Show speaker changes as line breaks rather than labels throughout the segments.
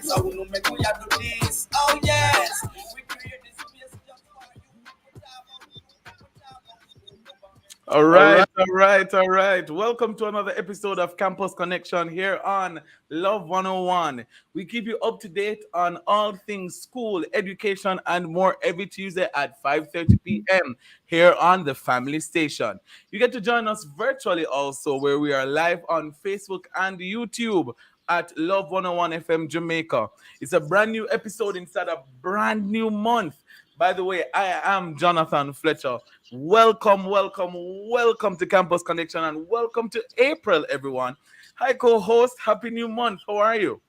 So we no make we have to this. Oh yes. We create this space just for you.
All right. Welcome to another episode of Campus Connection here on Love 101. We keep you up to date on all things school, education, and more every Tuesday at 5:30 p.m. here on the Family Station. You get to join us virtually also, where we are live on Facebook and YouTube at Love 101 FM Jamaica. It's a brand new episode inside a brand new month. By the way, I am Jonathan Fletcher. Welcome to Campus Connection and welcome to April, everyone. Hi, co host. Happy new month. How are you?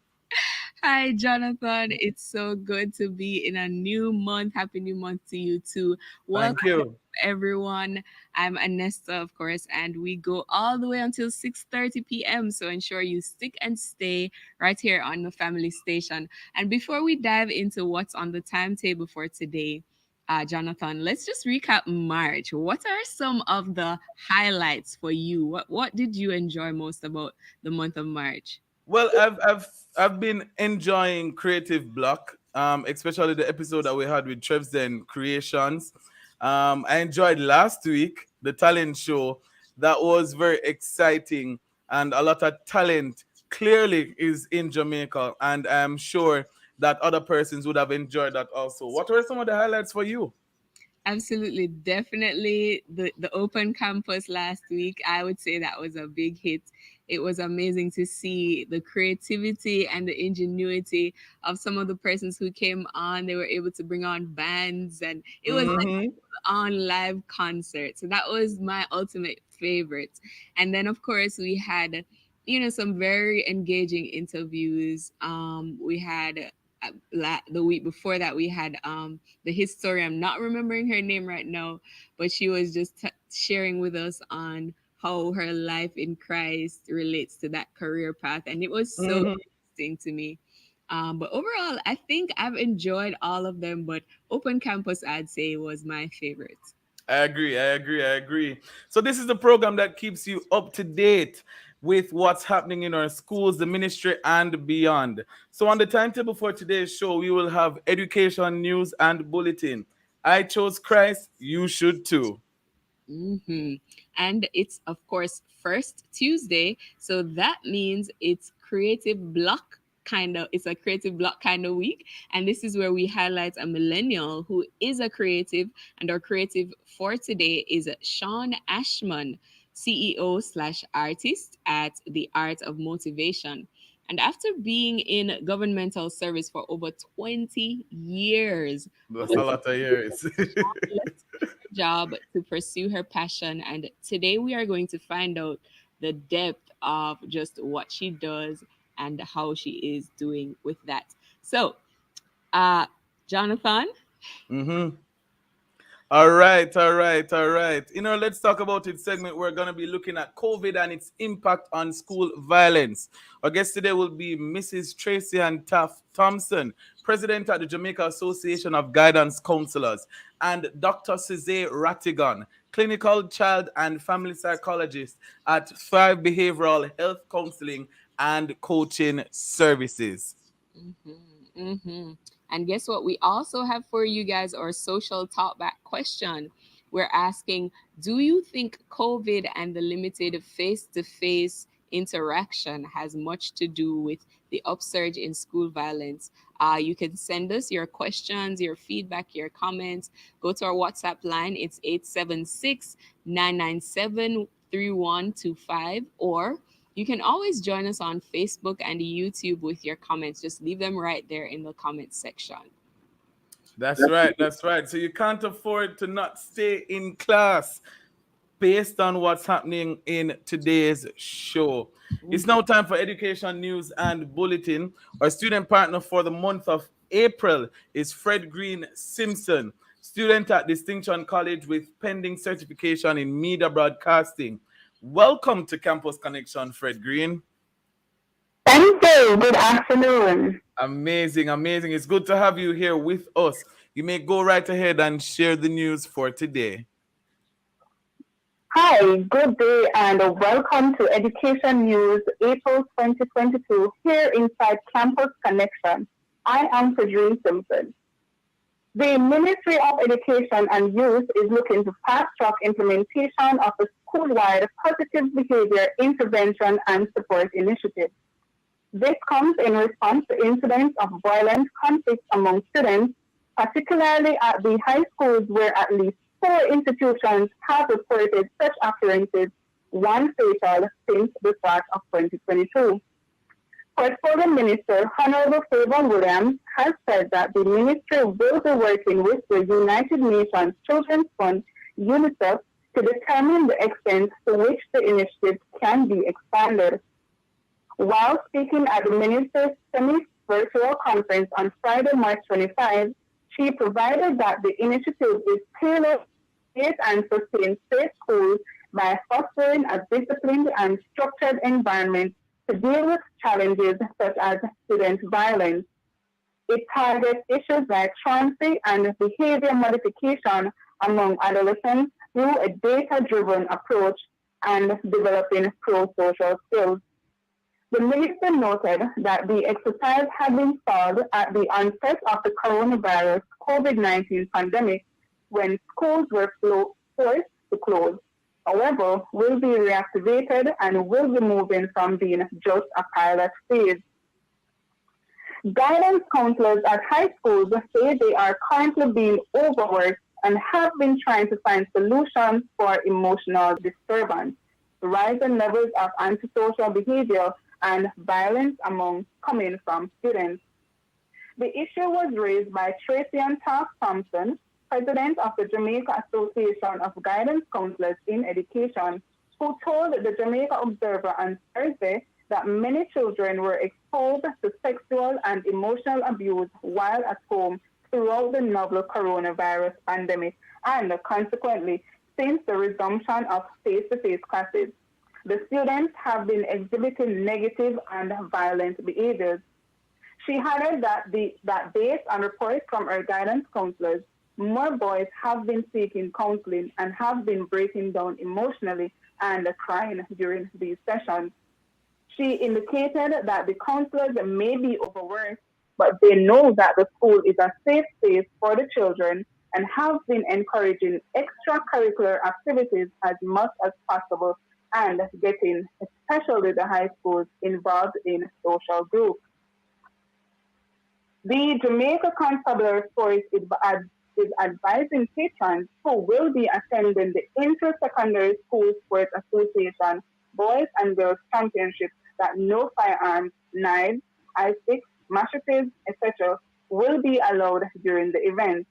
Hi, Jonathan. It's so good to be in a new month. Happy new month to you too.
Thank
Welcome,
you.
everyone. I'm Anesta, of course, and we go all the way until 6:30 p.m. So ensure you stick and stay right here on the family station. And before we dive into what's on the timetable for today, Jonathan, let's just recap March. What are some of the highlights for you? What did you enjoy most about the month of March?
Well, I've been enjoying Creative Block, especially the episode that we had with Trevzen Creations. I enjoyed last week the talent show. That was very exciting, and a lot of talent clearly is in Jamaica, and I'm sure that other persons would have enjoyed that also. What were some of the highlights for you?
Absolutely, definitely the open campus last week. I would say that was a big hit. It was amazing to see the creativity and the ingenuity of some of the persons who came on. They were able to bring on bands, and it was like
Mm-hmm.
on live concert. So that was my ultimate favorite. And then of course we had, some very engaging interviews. We had the week before that we had the historian. I'm not remembering her name right now, but she was just sharing with us on how her life in Christ relates to that career path, and it was so
Mm-hmm.
interesting to me. But overall, I think I've enjoyed all of them, but Open Campus, I'd say, was my favorite.
I agree. So this is the program that keeps you up to date with what's happening in our schools, the ministry, and beyond. So on the timetable for today's show, we will have education, news, and bulletin. I chose Christ, you should too.
hmm And it's, of course, first Tuesday. So that means it's a creative block kind of week. And this is where we highlight a millennial who is a creative. And our creative for today is Sean Ashman, CEO/artist at The Art of Motivation. And after being in governmental service for over 20 years,
That's a lot of years.
job to pursue her passion. And today we are going to find out the depth of just what she does and how she is doing with that. So, uh, Jonathan,
Mm-hmm. All right. Let's talk about it segment. We're going to be looking at COVID and its impact on school violence. Our guest today will be Mrs. Tracy and Taff Thompson, president at the Jamaica Association of Guidance Counselors, and Dr. Cesar Rattigan, clinical child and family psychologist at Thrive Behavioral Health Counseling and Coaching Services.
hmm and guess what? We also have for you guys our social talkback question. We're asking, do you think COVID and the limited face to face interaction has much to do with the upsurge in school violence? You can send us your questions, your feedback, your comments. Go to our WhatsApp line. It's 876-997-3125, or you can always join us on Facebook and YouTube with your comments. Just leave them right there in the comments section.
That's right. So you can't afford to not stay in class based on what's happening in today's show. It's now time for education news and bulletin. Our student partner for the month of April is Fred Green Simpson, student at Distinction College with pending certification in media broadcasting. Welcome to Campus Connection, Fred Green.
Thank you. Good afternoon.
Amazing. It's good to have you here with us. You may go right ahead and share the news for today.
Hi, good day, and welcome to Education News April 2022 here inside Campus Connection. I am Frederick Simpson. The Ministry of Education and Youth is looking to fast-track implementation of a school-wide positive behavior intervention and support initiative. This comes in response to incidents of violent conflict among students, particularly at the high schools where at least four institutions have reported such occurrences, one fatal since the start of 2022. Portfolio Minister Honorable Favor Williams has said that the ministry will be working with the United Nations Children's Fund, UNICEF, to determine the extent to which the initiative can be expanded. While speaking at the minister's semi-virtual conference on Friday, March 25, she provided that the initiative is tailored to create and sustain safe schools by fostering a disciplined and structured environment to deal with challenges such as student violence. It targets issues like truancy and behavior modification among adolescents through a data-driven approach and developing pro-social skills. The minister noted that the exercise had been stalled at the onset of the coronavirus COVID-19 pandemic when schools were forced to close. However, will be reactivated and will be moving from being just a pilot phase. Guidance counselors at high schools say they are currently being overworked and have been trying to find solutions for emotional disturbance, rising levels of antisocial behavior, and violence coming from students. The issue was raised by Tracy and Taft Thompson, president of the Jamaica Association of Guidance Counselors in Education, who told the Jamaica Observer on Thursday that many children were exposed to sexual and emotional abuse while at home throughout the novel coronavirus pandemic and consequently since the resumption of face-to-face classes. The students have been exhibiting negative and violent behaviors. She added that based on reports from her guidance counselors, more boys have been seeking counseling and have been breaking down emotionally and crying during these sessions. She indicated that the counselors may be overworked, but they know that the school is a safe space for the children and have been encouraging extracurricular activities as much as possible and getting, especially the high schools, involved in social groups. The Jamaica Constabulary Force is advising patrons who will be attending the Inter-Secondary School Sports Association Boys and Girls Championship that no firearms, knives, ice sticks, machetes, etc. will be allowed during the event.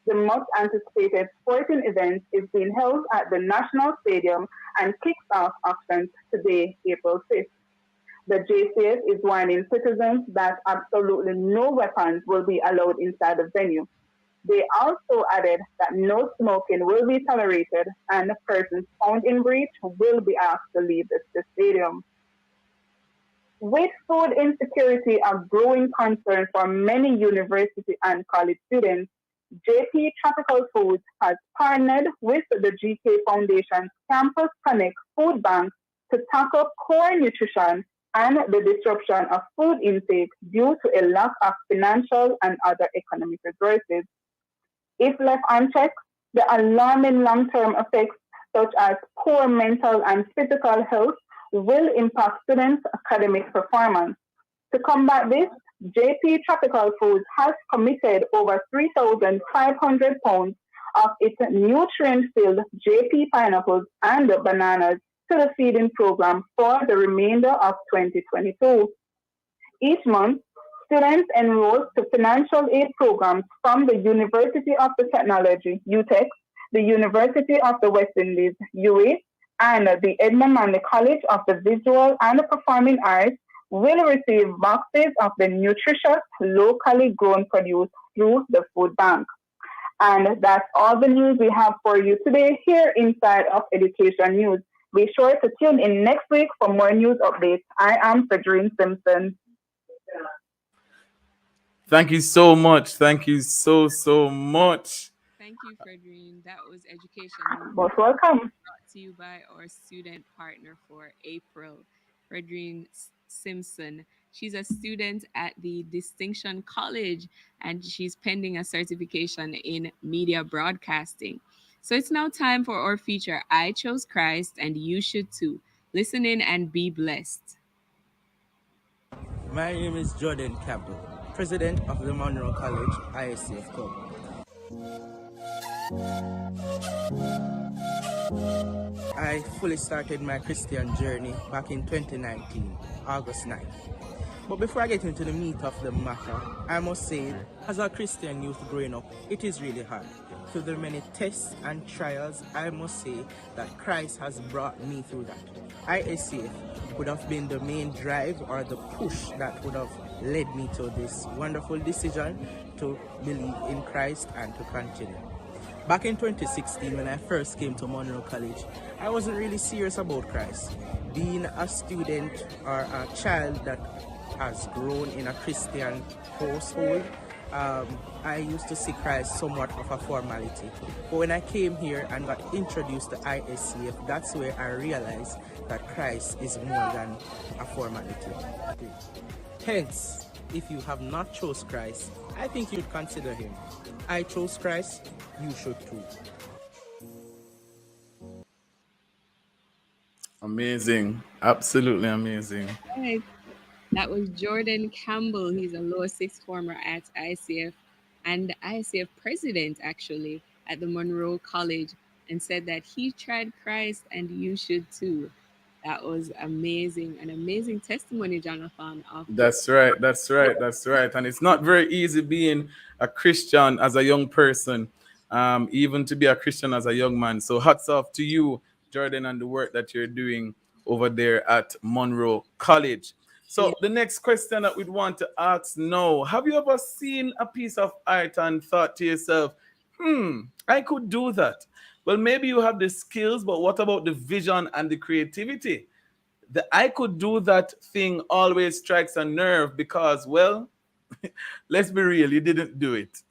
The most anticipated sporting event is being held at the National Stadium and kicks off actions today, April 5th. The JCS is warning citizens that absolutely no weapons will be allowed inside the venue. They also added that no smoking will be tolerated and persons found in breach will be asked to leave the stadium. With food insecurity a growing concern for many university and college students, JP Tropical Foods has partnered with the GK Foundation's Campus Connect Food Bank to tackle core nutrition and the disruption of food intake due to a lack of financial and other economic resources. If left unchecked, the alarming long-term effects such as poor mental and physical health will impact students' academic performance. To combat this, JP Tropical Foods has committed over 3,500 pounds of its nutrient-filled JP pineapples and bananas to the feeding program for the remainder of 2022. Each month, students enroll to financial aid programs from the University of the Technology, UTEC, the University of the West Indies, UWI, and the Edmund Manley College of the Visual and Performing Arts will receive boxes of the nutritious, locally grown produce through the food bank. And that's all the news we have for you today here inside of Education News. Be sure to tune in next week for more news updates. I am Frederick Simpson.
Thank you so much. Thank you so much.
Thank you, Fredrine. That was education
Most welcome.
brought to to you by our student partner for April, Fredrine Simpson. She's a student at the Distinction College and she's pending a certification in media broadcasting. So it's now time for our feature, I Chose Christ and You Should Too. Listen in and be blessed.
My name is Jordan Campbell, President of the Monroe College ISCF Club. I fully started my Christian journey back in 2019, August 9th. But before I get into the meat of the matter, I must say, as a Christian youth growing up, it is really hard. Through the many tests and trials, I must say that Christ has brought me through that. ISCF would have been the main drive or the push that would have led me to this wonderful decision to believe in Christ and to continue. Back in 2016, when I first came to Monroe College, I wasn't really serious about Christ. Being a student or a child that has grown in a Christian household, I used to see Christ somewhat of a formality. But when I came here and got introduced to ISCF, that's where I realized that Christ is more than a formality. Hence, if you have not chose Christ, I think you'd consider him. I chose Christ, you should too.
Amazing. Absolutely amazing.
Right. That was Jordan Campbell. He's a lower sixth former at ICF and ICF president, actually, at the Monroe College, and said that he tried Christ and you should too. That was amazing. An amazing testimony, Jonathan, of
That's right. That's right. That's right. And it's not very easy being a Christian as a young person, even to be a Christian as a young man. So hats off to you, Jordan, and the work that you're doing over there at Monroe College.
yeah.
So the next question that we'd want to ask now, have you ever seen a piece of art and thought to yourself, I could do that? Well, maybe you have the skills, but what about the vision and the creativity? The I could do that thing always strikes a nerve because, well, let's be real, you didn't do it.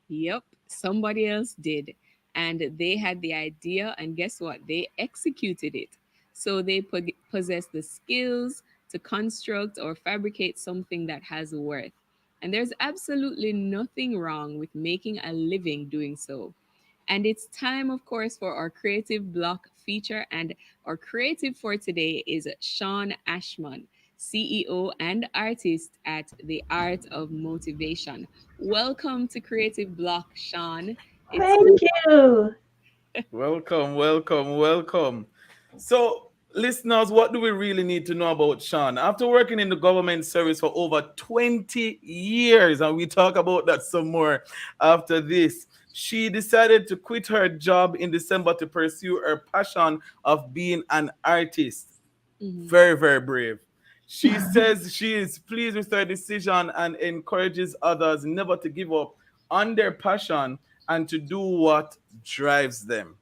Yep, somebody else did. And they had the idea, and guess what? They executed it. So they possess the skills to construct or fabricate something that has worth. And there's absolutely nothing wrong with making a living doing so. And it's time, of course, for our creative block feature. And our creative for today is Sean Ashman, CEO and artist at The Art of Motivation. Welcome to Creative Block, Sean. It's
Thank you.
Welcome, welcome, welcome. So, listeners, what do we really need to know about Sean? After working in the government service for over 20 years, and we talk about that some more after this, she decided to quit her job in December to pursue her passion of being an artist.
Mhm.
Very, very brave. She says she is pleased with her decision and encourages others never to give up on their passion and to do what drives them.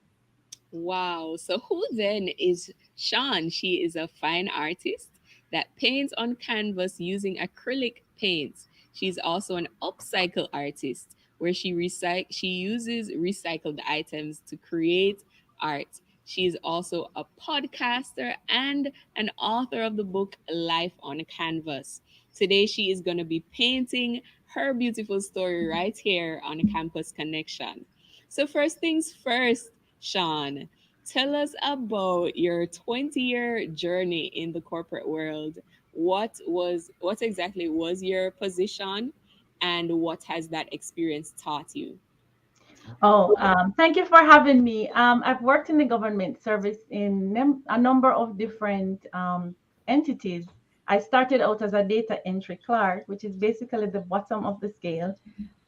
Wow. So, who then is Sean? She is a fine artist that paints on canvas using acrylic paints. She's also an upcycle artist where she uses recycled items to create art. She is also a podcaster and an author of the book Life on Canvas. Today, she is going to be painting her beautiful story right here on Campus Connection. So, first things first, Sean, tell us about your 20-year journey in the corporate world. What exactly was your position and what has that experience taught you?
Oh, thank you for having me. I've worked in the government service in a number of different entities. I started out as a data entry clerk, which is basically the bottom of the scale,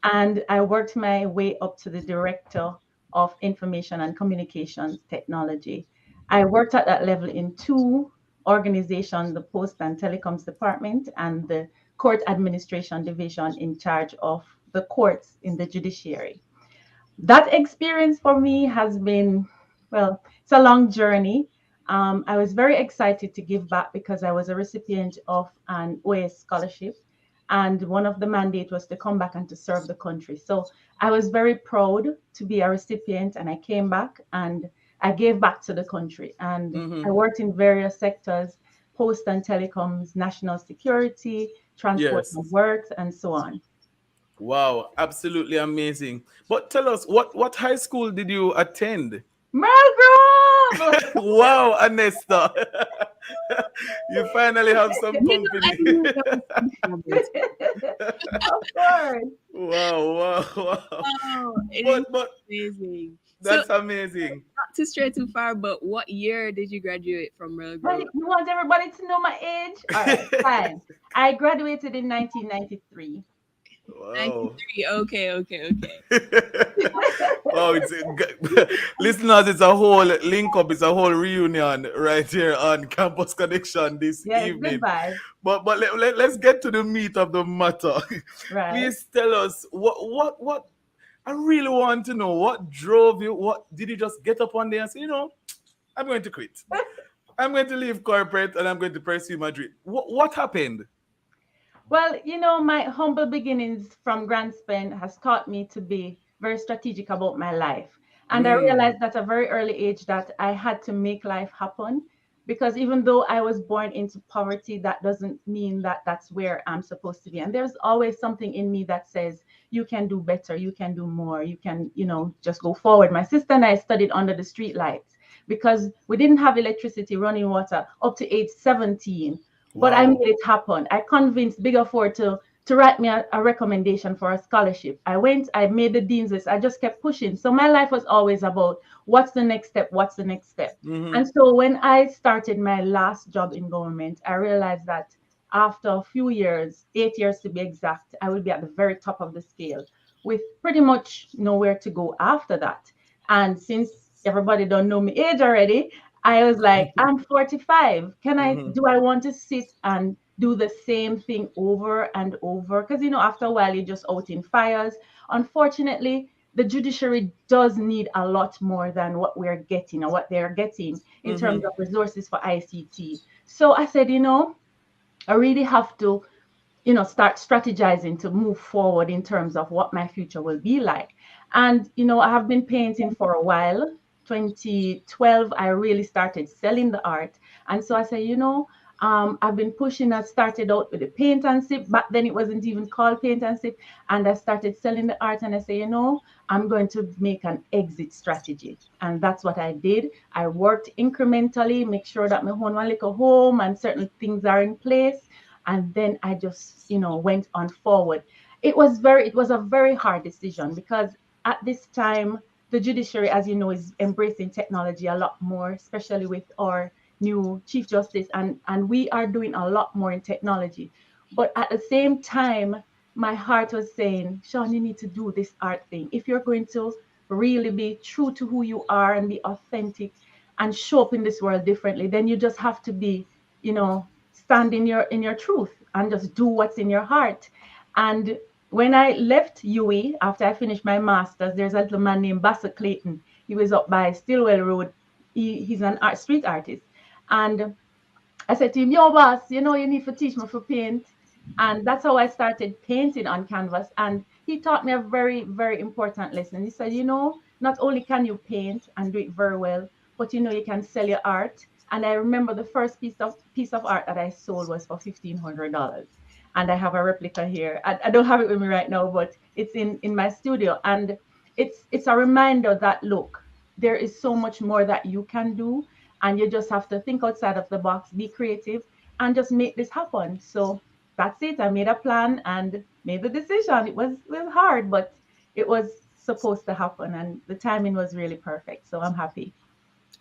and I worked my way up to the director of information and communications technology. I worked at that level in two organizations, the Post and Telecoms Department and the Court Administration Division in charge of the courts in the judiciary. That experience for me has been, well, it's a long journey. I was very excited to give back because I was a recipient of an OS scholarship, and one of the mandate was to come back and to serve the country. So I was very proud to be a recipient, and I came back and I gave back to the country, and I
Mm-hmm.
worked in various sectors: post and telecoms, national security, transport
Yes.
and works, and so on.
Wow, absolutely amazing. But tell us, what high school did you attend?
Merle Grove!
Wow, Anesta. You finally have some
You know, I
company.
knew there was some habits.
Of course.
Wow, wow, wow.
Wow, it is
But
amazing. So,
that's amazing.
not to stray too far, but what year did you graduate from Royal
But
Grove?
you want everybody to know my age? All right, fine. I graduated in 1993.
Wow.
93. Okay, okay, okay.
Wow, listeners, it's a whole link up, it's a whole reunion right here on Campus Connection this
Yeah, it's good
evening.
vibes,
But let's get to the meat of the matter.
right?
Please tell us what I really want to know, what drove you. What did you just get up one day and say, I'm going to quit. I'm going to leave corporate and I'm going to pursue my dream. What happened?
Well, my humble beginnings from Grand Spend has taught me to be very strategic about my life. And I
Mm,
realized at a very early age that I had to make life happen, because even though I was born into poverty, that doesn't mean that that's where I'm supposed to be. And there's always something in me that says, you can do better, you can do more, you can, just go forward. My sister and I studied under the street lights because we didn't have electricity, running water up to age 17. But I made
wow.
it happen. I convinced Bigger Four to write me a recommendation for a scholarship. I went, I made the dean's list. I just kept pushing. So my life was always about what's the next step, what's the next step.
Mm-hmm.
And so when I started my last job in government, I realized that after a few years, 8 years to be exact, I will be at the very top of the scale with pretty much nowhere to go after that. And since everybody don't know me age already, I was like, I'm 45.
Mm-hmm.
Do I want to sit and do the same thing over and over? Because, after a while, you're just out in fires. Unfortunately, the judiciary does need a lot more than what we're getting or what they're getting in terms
Mm-hmm.
of resources for ICT. So I said, I really have to start strategizing to move forward in terms of what my future will be like. And, I have been painting for a while. 2012, I really started selling the art. And so I said, I've been pushing. I started out with the paint and sip. Back then, it wasn't even called paint and sip. And I started selling the art. And I say, I'm going to make an exit strategy. And that's what I did. I worked incrementally, make sure that my own one little home and certain things are in place, and then I just went on forward. It was a very hard decision, because at this time the judiciary, as you know, is embracing technology a lot more, especially with our new chief justice, and we are doing a lot more in technology. But at the same time, my heart was saying, Sean, you need to do this art thing if you're going to really be true to who you are and be authentic and show up in this world differently. Then you just have to be, stand in your truth and just do what's in your heart. And when I left UWI after I finished my master's, there's a little man named Bassett Clayton. He was up by Stillwell Road. He's an street artist. And I said to him, yo, boss, you need to teach me for paint. And that's how I started painting on canvas. And he taught me a very, very important lesson. He said, not only can you paint and do it very well, but you can sell your art. And I remember the first piece of art that I sold was for $1,500. And I have a replica here. I don't have it with me right now, but it's in my studio. And it's a reminder that, look, there is so much more that you can do, and you just have to think outside of the box, be creative, and just make this happen. So that's it. I made a plan and made the decision. It was hard, but it was supposed to happen, and the timing was really perfect. So I'm happy.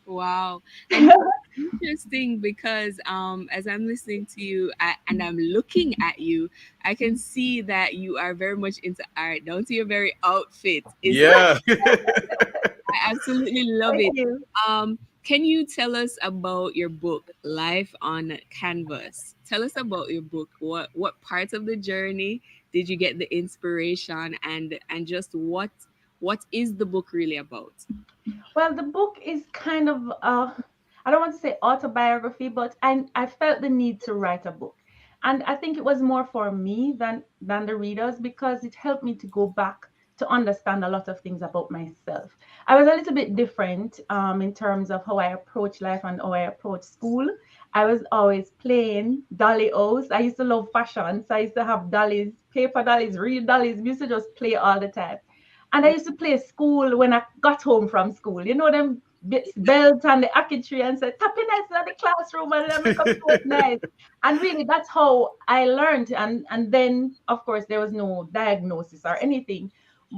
Wow. And interesting because as I'm listening to you and I'm looking at you, I can see that you are very much into art down to your very outfit. Is
Yeah.
I absolutely love
Thank
it.
you.
Can you tell us about your book, Life on Canvas? Tell us about your book. What parts of the journey did you get the inspiration, and just what is the book really about?
Well, the book is kind of I don't want to say autobiography, but I felt the need to write a book. And I think it was more for me than the readers, because it helped me to go back to understand a lot of things about myself. I was a little bit different in terms of how I approach life and how I approach school. I was always playing dolly O's. I used to love fashion, so I used to have dollies, paper dollies, real dollies. We used to just play all the time. And I used to play school when I got home from school. You know them belt and the acketry and said, tapping nice in the classroom and then make up so nice. And really that's how I learned. And then of course there was no diagnosis or anything.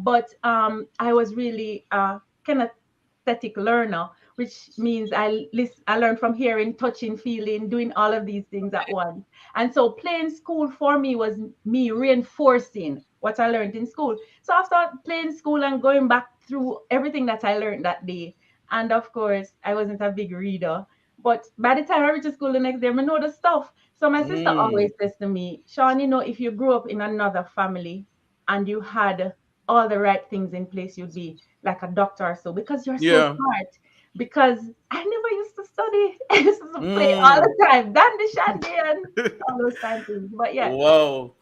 But I was really kinesthetic learner, which means I learned from hearing, touching, feeling, doing all of these things at once. And so playing school for me was me reinforcing what I learned in school. So after playing school and going back through everything that I learned that day, and of course I wasn't a big reader, but by the time I reached school the next day, I know the stuff. So my sister always says to me, Sean, if you grew up in another family and you had all the right things in place, you'd be like a doctor or so, because you're so
Yeah.
smart. Because I never used to study. I used to play all
Mm.
the time, dandy shandy and all those kind of things. But yeah,
Wow.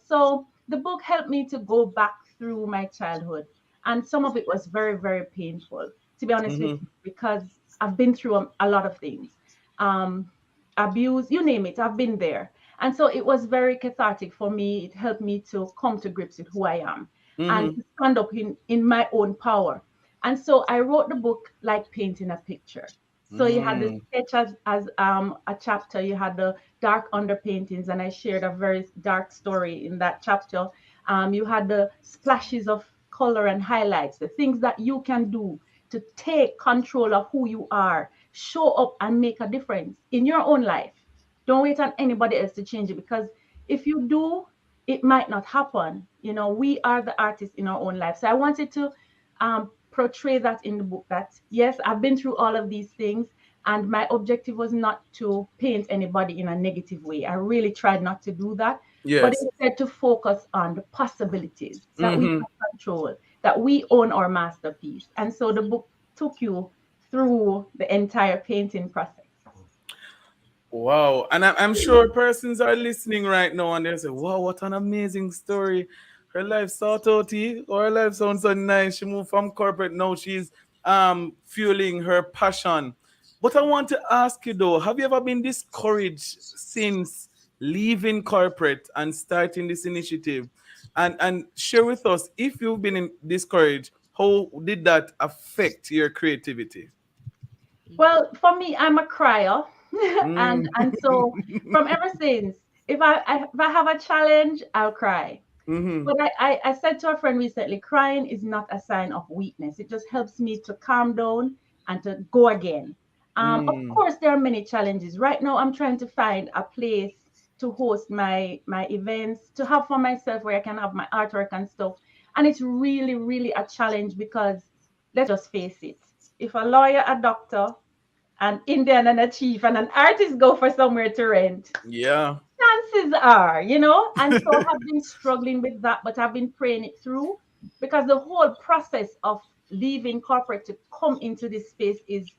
so the book helped me to go back through my childhood, and some of it was very, very painful, to be honest with you, because I've been through a lot of things, um, abuse, you name it, I've been there, and so it was very cathartic for me. It helped me to come to grips with who I am and to stand up in my own power. And so I wrote the book like painting a picture. So you had the sketch as a chapter, you had the dark underpaintings, and I shared a very dark story in that chapter. You had the splashes of color and highlights, the things that you can do to take control of who you are, show up and make a difference in your own life. Don't wait on anybody else to change it, because if you do, it might not happen. We are the artists in our own life. So I wanted to portray that in the book, that yes, I've been through all of these things, and my objective was not to paint anybody in a negative way. I really tried not to do that, but
Yes.
instead to focus on the possibilities that we can control, that we own our masterpiece. And so the book took you through the entire painting process.
Wow. And I'm sure persons are listening right now and they say, wow, what an amazing story. Her life sort out, or her life sounds so nice. She moved from corporate. Now she's fueling her passion. But I want to ask you though, have you ever been discouraged since leaving corporate and starting this initiative? And share with us, if you've been discouraged, how did that affect your creativity?
Well, for me, I'm a crier, and
Mm.
so from ever since, if I have a challenge, I'll cry.
Hmm.
But I said to a friend recently, crying is not a sign of weakness. It just helps me to calm down and to go again. Of
Mm.
course, there are many challenges. Right now, I'm trying to find a place to host my events, to have for myself where I can have my artwork and stuff. And it's really, really a challenge, because let's just face it. If a lawyer, a doctor, an Indian, and a chief, and an artist go for somewhere to rent,
Yeah.
chances are, and so I have been struggling with that, but I've been praying it through, because the whole process of leaving corporate to come into this space is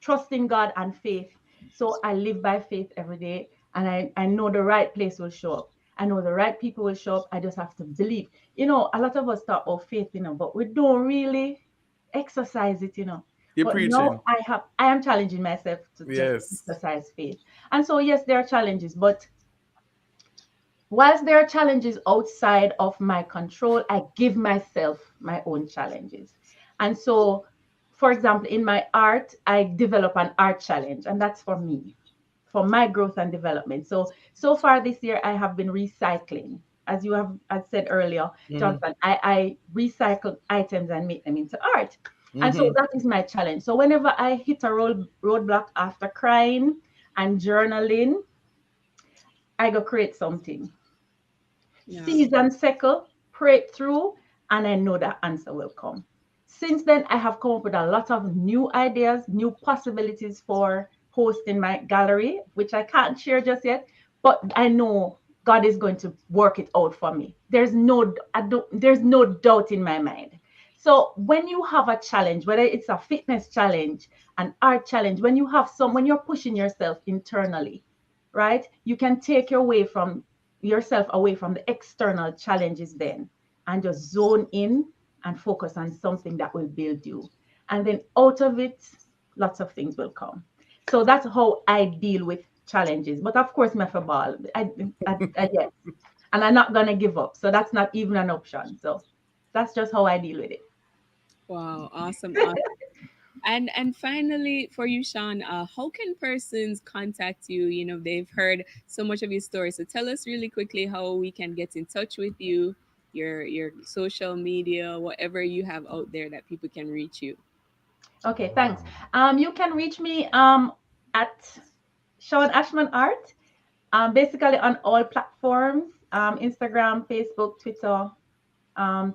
trusting God and faith. So I live by faith every day, and I know the right place will show up. I know the right people will show up. I just have to believe. A lot of us talk about faith, but we don't really exercise it.
You're
But now
preaching.
I am challenging myself to just
Yes.
exercise faith. And so yes, there are challenges, but whilst there are challenges outside of my control, I give myself my own challenges. And so, for example, in my art, I develop an art challenge, and that's for me, for my growth and development. So far this year, I have been recycling. As you have I said earlier,
Hmm.
Jonathan, I recycle items and make them into art. And so
Hmm.
that is my challenge. So whenever I hit a roadblock after crying and journaling, I go create something.
Yeah.
Season cycle, pray it through, and I know that answer will come. Since then, I have come up with a lot of new ideas, new possibilities for hosting my gallery, which I can't share just yet, but I know God is going to work it out for me. There's no doubt in my mind. So when you have a challenge, whether it's a fitness challenge, an art challenge, when you're pushing yourself internally, right? You can take your yourself away from the external challenges then. and just zone in and focus on something that will build you. And then out of it, lots of things will come. So that's how I deal with challenges. But of course, my ball, yes, and I'm not gonna give up. So that's not even an option. So that's just how I deal with it.
Wow, awesome. And finally, for you, Sean, how can persons contact you? You know, they've heard so much of your story. So tell us really quickly how we can get in touch with you, your social media, whatever you have out there that people can reach you.
Okay, thanks. You can reach me at Sean Ashman Art, basically on all platforms, Instagram, Facebook, Twitter,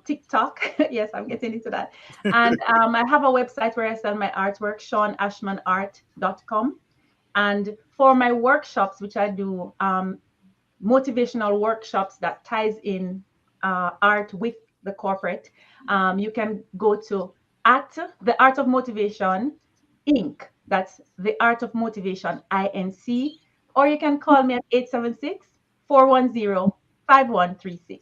TikTok. Yes, I'm getting into that. And I have a website where I sell my artwork, SeanAshmanArt.com. And for my workshops, which I do, motivational workshops that ties in art with the corporate, you can go to at the Art of Motivation Inc. That's the Art of Motivation Inc. Or you can call me at 876-410-5136.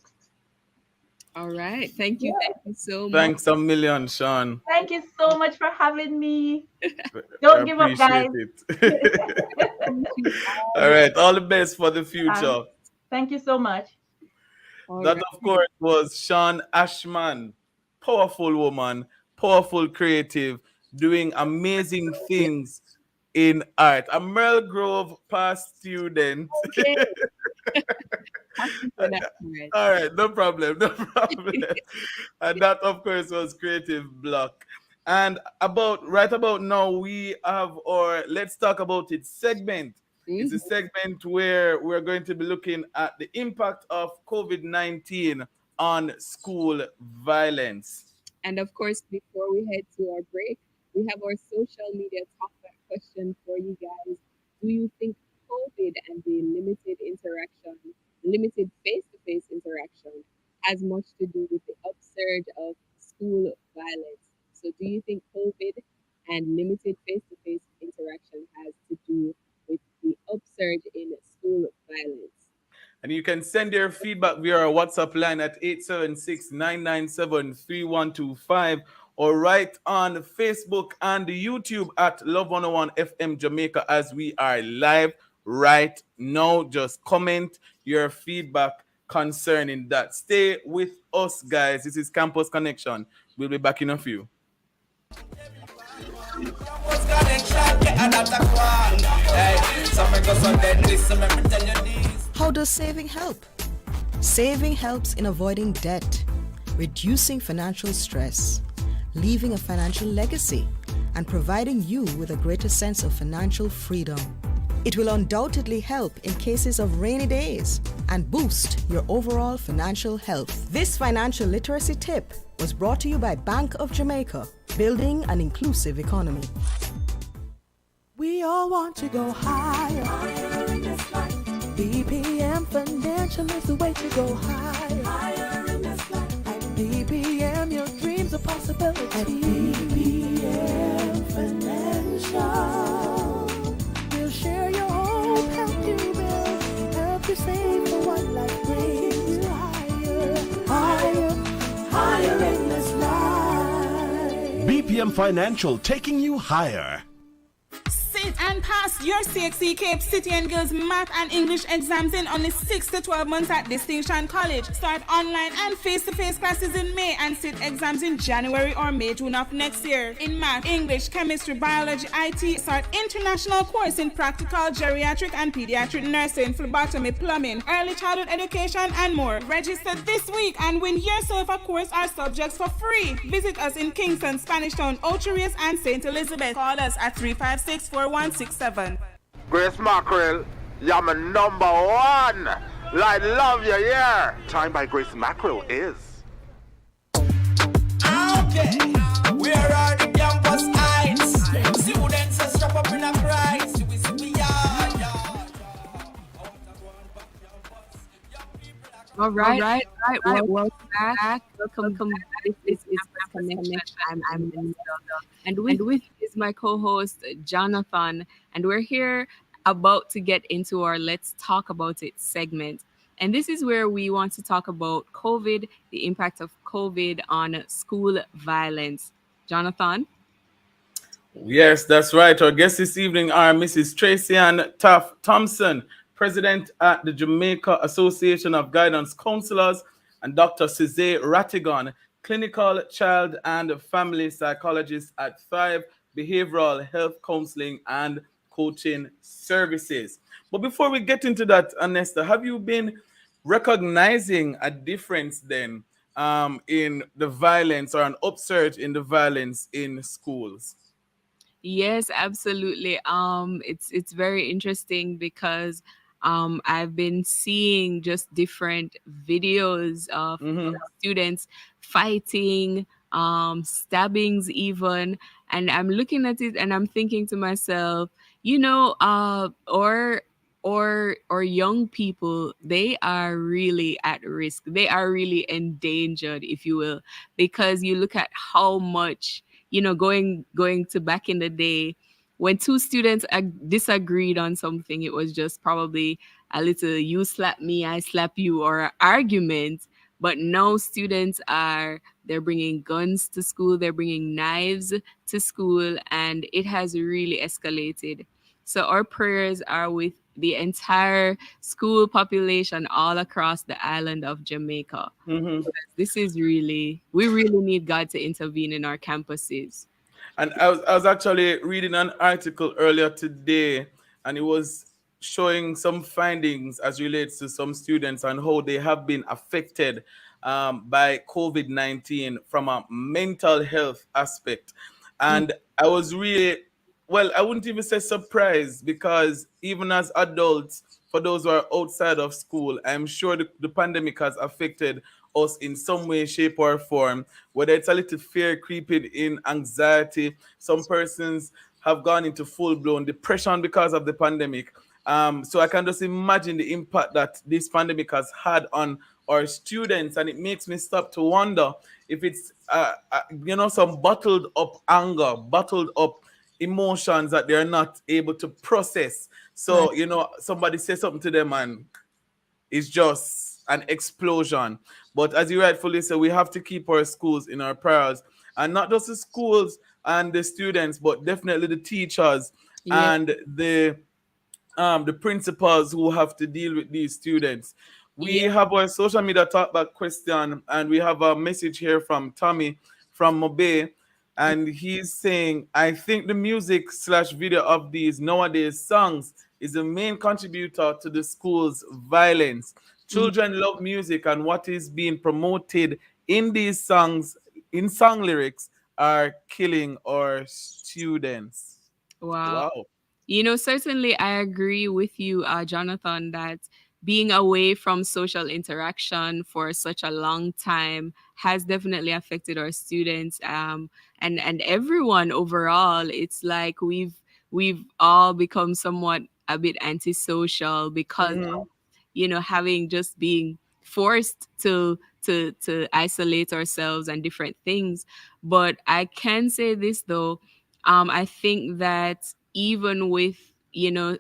All right. Thank you. Thank you so much.
Thanks a million, Sean.
Thank you so much for having me.
I
Don't give up,
appreciate
guys.
it.
Thank you
All right, all the best for the
Thanks.
future.
Thank you so much.
all
That,
right.
of course, was Sean Ashman. Powerful woman, powerful creative, doing amazing things in art. A Merle Grove past student.
Okay. Thank you for that, Fred.
All right, no problem, no problem. And that, of course, was Creative Block. And right about now, we have our Let's Talk About It segment. It's a
Mhm.
segment where we're going to be looking at the impact of COVID-19 on school violence.
And of course, before we head to our break, we have our social media top five question for you guys. Do you think COVID and the limited face-to-face interaction, has much to do with the upsurge of school violence? So, do you think COVID and limited face-to-face interaction has to do with the upsurge in school violence?
And you can send your feedback via our WhatsApp line at 876-997-3125 or right on Facebook and YouTube at Love 101 FM Jamaica as we are live right now. Just comment your feedback concerning that. Stay with us, guys. This is Campus Connection. We'll be back in a few.
Campus connection, get another one. Hey, some make us on dead list, some make me tell you this.
How does saving help? Saving helps in avoiding debt, reducing financial stress, leaving a financial legacy, and providing you with a greater sense of financial freedom. It will undoubtedly help in cases of rainy days and boost your overall financial health. This financial literacy tip was brought to you by Bank of Jamaica, building an inclusive economy.
We all want to go higher. BPM Financial is the way to go higher. At BPM, your dreams are possibilities. At BPM Financial, we'll share your hope, help you build, help you save for what life brings you higher in this life.
BPM Financial, taking you higher.
Sit and pass your CXC Cape City and Girls Math and English exams in only 6 to 12 months at Distinction College. Start online and face-to-face classes in May and sit exams in January or May, June of next year. In math, English, chemistry, biology, IT, start international course in practical, geriatric and pediatric nursing, phlebotomy, plumbing, early childhood education and more. Register this week and win yourself a course or subjects for free. Visit us in Kingston, Spanish Town, Ocherius and St. Elizabeth. Call us at 356-4167.
Grace Mackerel, you're my number one. Like love you, yeah. Time by Grace Mackerel is.
Okay, where are the campus heights? Students are strap up in a price.
All right. Welcome back. Welcome back. This is Connection. I'm Anita. And with me is my co-host, Jonathan. And we're here about to get into our Let's Talk About It segment. And this is where we want to talk about COVID, the impact of COVID on school violence. Jonathan?
Yes, that's right. Our guests this evening are Mrs. Tracy Ann Taff Thompson, President at the Jamaica Association of Guidance Counselors, and Dr. Cesar Rattigan, Clinical Child and Family Psychologist at Thrive Behavioral Health Counseling and Coaching Services. But before we get into that, Anesta, have you been recognizing a difference then in the violence or an upsurge in the violence in schools?
Yes, absolutely. It's very interesting because I've been seeing just different videos of students fighting, stabbings even, and I'm looking at it and I'm thinking to myself, or young people, they are really at risk. They are really endangered, if you will, because you look at how much, going to back in the day when two students disagreed on something. It was just probably a little you slap me, I slap you, or an argument. But now students they're bringing guns to school, they're bringing knives to school, and it has really escalated. So our prayers are with the entire school population all across the island of Jamaica. This is we really need God to intervene in our campuses.
And I was actually reading an article earlier today, and it was showing some findings as relates to some students and how they have been affected by COVID-19 from a mental health aspect. And I was really, well, I wouldn't even say surprised, because even as adults, for those who are outside of school, I'm sure the pandemic has affected us in some way, shape, or form, whether it's a little fear creeping in, anxiety. Some persons have gone into full-blown depression because of the pandemic. So I can just imagine the impact that this pandemic has had on our students, and it makes me stop to wonder if it's, some bottled up anger, bottled up emotions that they're not able to process. So, somebody says something to them and it's just an explosion. But as you rightfully say, we have to keep our schools in our prayers, and not just the schools and the students, but definitely the teachers and the principals who have to deal with these students. We have our social media talkback question, and we have a message here from Tommy from Mobe, and he's saying, I think the music/video of these nowadays songs is the main contributor to the school's violence. Children love music, and what is being promoted in these songs, in song lyrics, are killing our students.
Wow. Certainly I agree with you, Jonathan, that being away from social interaction for such a long time has definitely affected our students, and everyone overall. It's like we've all become somewhat a bit antisocial because having just being forced to isolate ourselves and different things. But I can say this though, I think that even with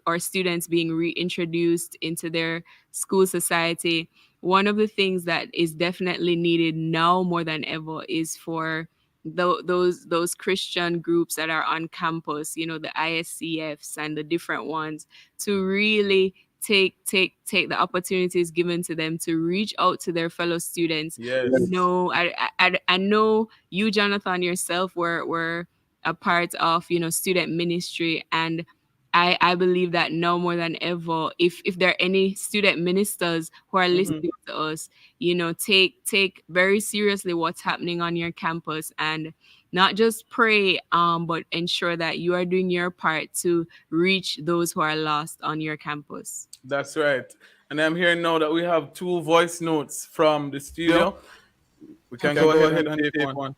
our students being reintroduced into their school society, one of the things that is definitely needed now more than ever is for those Christian groups that are on campus, the ISCFs and the different ones, to really take the opportunities given to them to reach out to their fellow students.
Yes.
I know you, Jonathan, yourself were a part of student ministry, and I believe that now more than ever, if there are any student ministers who are listening to us, take very seriously what's happening on your campus, and not just pray, but ensure that you are doing your part to reach those who are lost on your campus.
That's right. And I'm hearing now that we have 2 voice notes from the studio. We can go ahead and take one.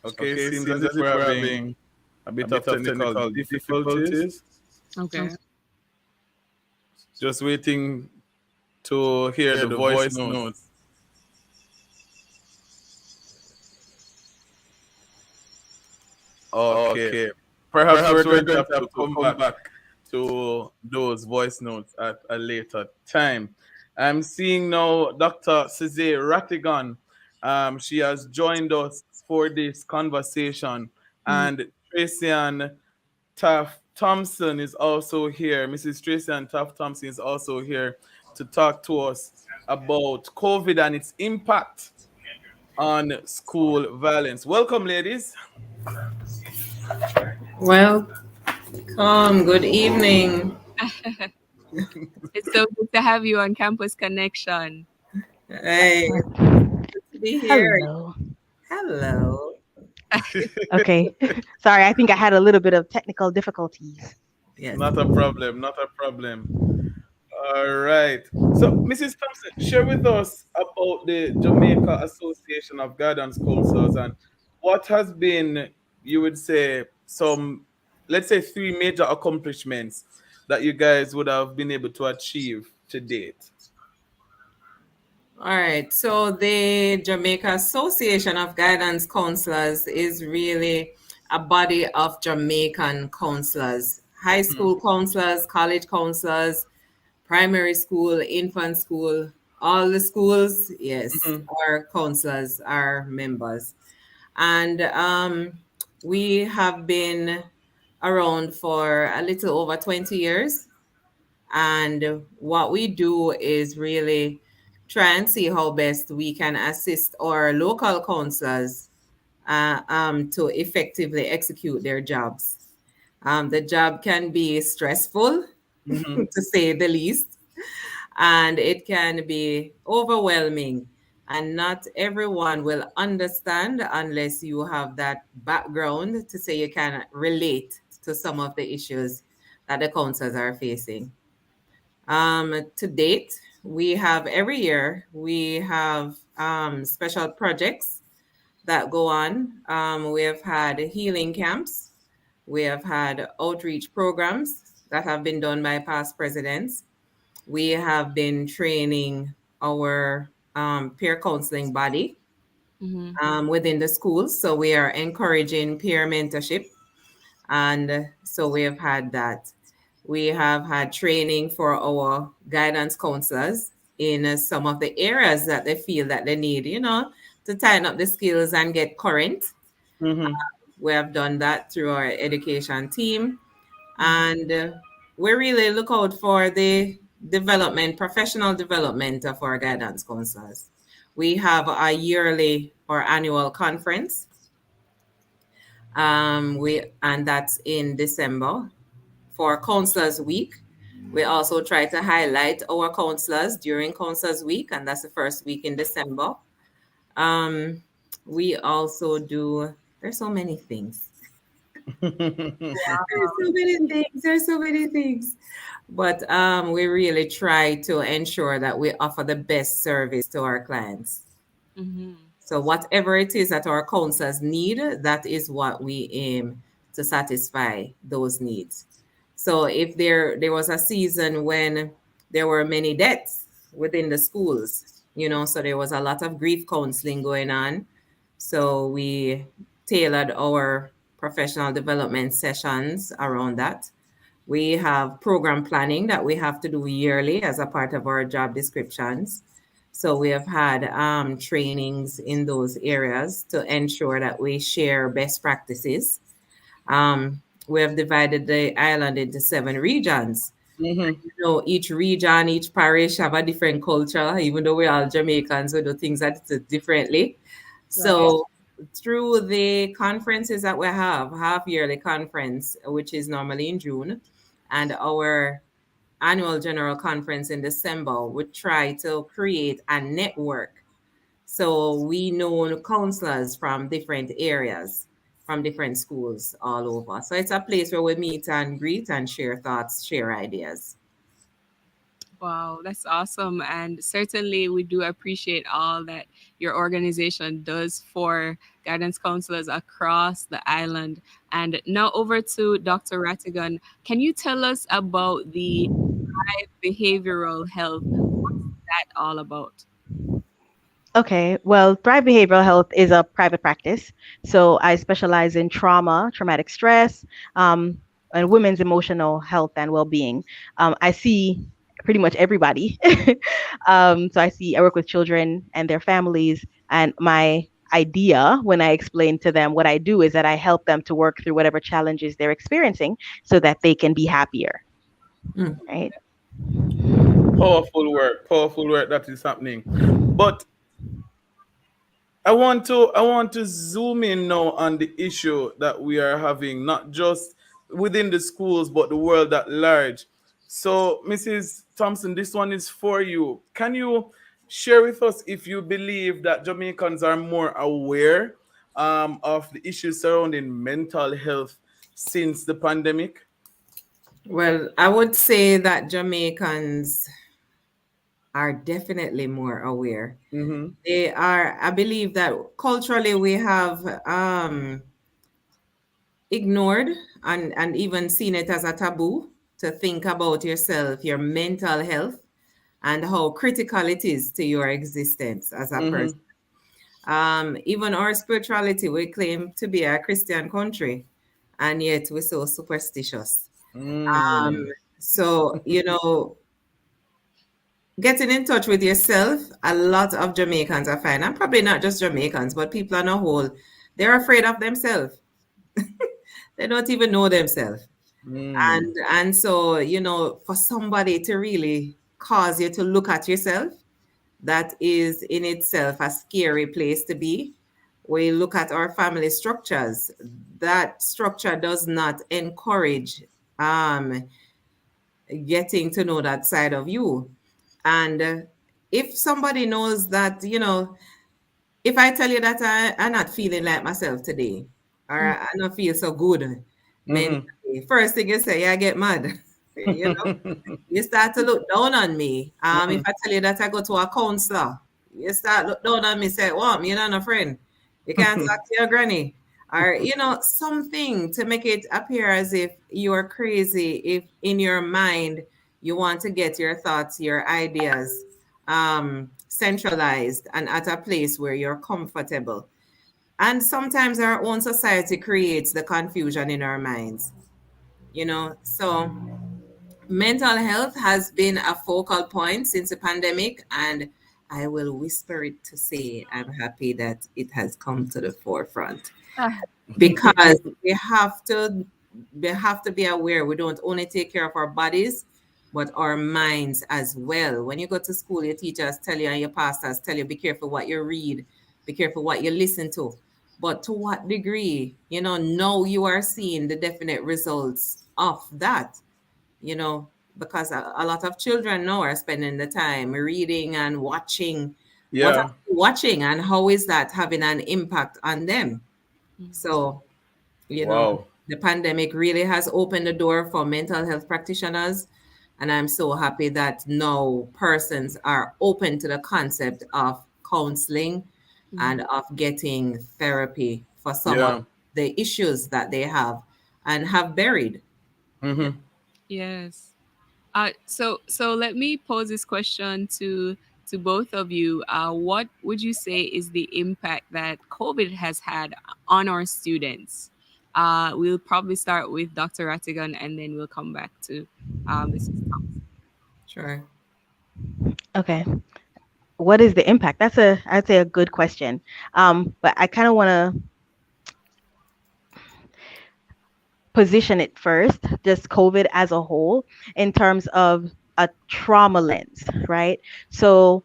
Okay, seems as if we're having a bit of technical difficulties.
Okay.
Just waiting to hear the voice notes. Okay. Perhaps we're going to have to come back to those voice notes at a later time. I'm seeing now Dr. Cizé Rattigan. She has joined us for this conversation. And Tracy Taft Thompson is also here. Mrs. Tracy and Taft Thompson is also here to talk to us about COVID and its impact on school violence. Welcome, ladies.
Welcome. Good evening.
It's so good to have you on Campus Connection.
Hey, good to be here.
Hello.
Hello.
Okay. Sorry, I think I had a little bit of technical difficulties.
Yes.
Not a problem. Not a problem. All right. So, Mrs. Thompson, share with us about the Jamaica Association of Guidance Counselors and what has been, you would say, some, let's say, three major accomplishments that you guys would have been able to achieve to date.
All right. So the Jamaica Association of Guidance Counselors is really a body of Jamaican counselors, high school counselors, college counselors, primary school, infant school, all the schools, yes, our counselors are members. And we have been around for a little over 20 years. And what we do is really try and see how best we can assist our local counselors to effectively execute their jobs. The job can be stressful, to say the least, and it can be overwhelming. And not everyone will understand unless you have that background to say you can relate to some of the issues that the counselors are facing. To date, we have every year we have special projects that go on. We have had healing camps. We have had outreach programs that have been done by past presidents. We have been training our peer counseling body within the schools. So we are encouraging peer mentorship. And so we have had that. We have had training for our guidance counselors in some of the areas that they feel that they need, to tighten up the skills and get current. We have done that through our education team. And we really look out for the professional development of our guidance counselors. We have a yearly or annual conference. And that's in December for Counselors Week. We also try to highlight our counselors during Counselors Week, and that's the first week in December. We also do, there's so many things. There's so many things. But we really try to ensure that we offer the best service to our clients. So whatever it is that our counselors need, that is what we aim to satisfy those needs. So if there was a season when there were many deaths within the schools, so there was a lot of grief counseling going on. So we tailored our professional development sessions around that. We have program planning that we have to do yearly as a part of our job descriptions. So we have had trainings in those areas to ensure that we share best practices. We have divided the island into 7 regions. Each region, each parish have a different culture. Even though we're all Jamaicans, we do things differently. So through the conferences that we have, half-yearly conference, which is normally in June, and our annual general conference in December, we try to create a network. So we know counselors from different areas, from different schools all over. So it's a place where we meet and greet and share thoughts, share ideas.
Wow, that's awesome. And certainly we do appreciate all that your organization does for guidance counselors across the island. And now over to Dr. Rattigan. Can you tell us about the behavioral health? What's that all about?
Okay, well, Thrive Behavioral Health is a private practice. So I specialize in trauma, traumatic stress, um, and women's emotional health and well-being. I see pretty much everybody. I work with children and their families, and my idea when I explain to them what I do is that I help them to work through whatever challenges they're experiencing so that they can be happier,
Mm.
right?
Powerful work that is happening. But I want to zoom in now on the issue that we are having, not just within the schools, but the world at large. So, Mrs. Thompson, this one is for you. Can you share with us if you believe that Jamaicans are more aware of the issues surrounding mental health since the pandemic?
Well, I would say that Jamaicans are definitely more aware.
Mm-hmm.
They are, I believe that culturally we have ignored and even seen it as a taboo to think about yourself, your mental health, and how critical it is to your existence as a
Mm-hmm.
person. Even our spirituality, we claim to be a Christian country, and yet we're so superstitious. Um,
Mm.
so, getting in touch with yourself, a lot of Jamaicans are fine, and probably not just Jamaicans, but people on a whole, they're afraid of themselves. They don't even know themselves.
Mm.
And so, for somebody to really cause you to look at yourself, that is in itself a scary place to be. We look at our family structures. That structure does not encourage um, getting to know that side of you. And if somebody knows that, if I tell you that I'm not feeling like myself today, or I don't feel so good
Mm-hmm.
mentally, first thing you say, I get mad. You start to look down on me. If
Mm-hmm.
I tell you that I go to a counselor, you start look down on me, say, "Well, you're not a friend. You can't talk to your granny." Or, something to make it appear as if you're crazy, if in your mind you want to get your thoughts, your ideas centralized and at a place where you're comfortable. And sometimes our own society creates the confusion in our minds, so mental health has been a focal point since the pandemic, and I will whisper it to say I'm happy that it has come to the forefront because we have to be aware we don't only take care of our bodies but our minds as well. When you go to school, your teachers tell you and your pastors tell you be careful what you read, be careful what you listen to. But to what degree, now you are seeing the definite results of that, you know, because a lot of children now are spending the time reading and watching. What are
Yeah.
they watching and how is that having an impact on them? So, you know,
Wow.
the pandemic really has opened the door for mental health practitioners. And I'm so happy that now persons are open to the concept of counseling and of getting therapy for some of
Yeah.
the issues that they have and have buried.
Mm-hmm.
Yes. So let me pose this question to both of you. What would you say is the impact that COVID has had on our students? We'll probably start with Dr. Rattigan, and then we'll come back to Mrs. Thompson.
Sure.
Okay. What is the impact? I'd say a good question. But I kind of want to position it first, just COVID as a whole, in terms of a trauma lens, right? So